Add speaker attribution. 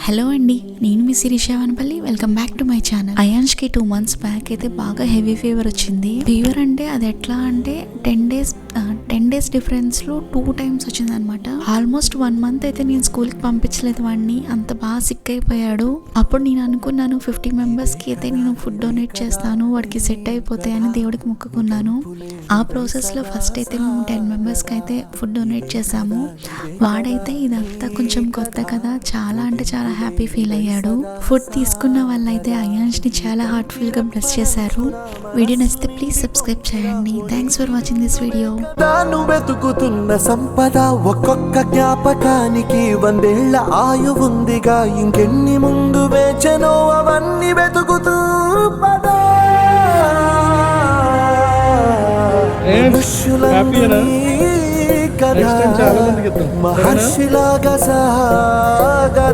Speaker 1: Hello అండి, నేను మీ Shirisha Vanapalli. Welcome back to my channel. అయాన్ష్కి 2 months బ్యాక్ అయితే బాగా హెవీ ఫీవర్ వచ్చింది. ఫీవర్ అంటే అది ఎట్లా అంటే 10 days డిఫరెన్స్ లో 2 times వచ్చింది అనమాట. ఆల్మోస్ట్ 1 month అయితే నేను స్కూల్కి పంపించలేదు వాడిని, అంత బాగా సిక్ అయిపోయాడు. అప్పుడు నేను అనుకున్నాను 50 members-కి అయితే నేను ఫుడ్ డొనేట్ చేస్తాను, వాడికి సెట్ అయిపోతాయి అని దేవుడికి మొక్కుకున్నాను. ఆ ప్రాసెస్లో ఫస్ట్ అయితే మేము 10 members-కి అయితే ఫుడ్ డొనేట్ చేసాము. వాడైతే ఇదంతా కొంచెం కొత్త కదా, చాలా అంటే చాలా హ్యాపీ ఫీల్ అయ్యాడు. ఫుడ్ తీసుకున్న వాళ్ళైతే అయాన్ష్ని చాలా హార్ట్ఫుల్గా బ్లెస్ చేశారు. వీడియో నచ్చితే ప్లీజ్ సబ్స్క్రైబ్ చేయండి. Thanks for watching this video.
Speaker 2: తాను వెతుకుతున్న సంపద ఒక్కొక్క జ్ఞాపకానికి 100 ఏళ్ల ఆయు ఉందిగా, ఇంకెన్ని ముందు వేచనో అవన్నీ వెతుకుతూ పదా. మహర్షిలాగా సాగా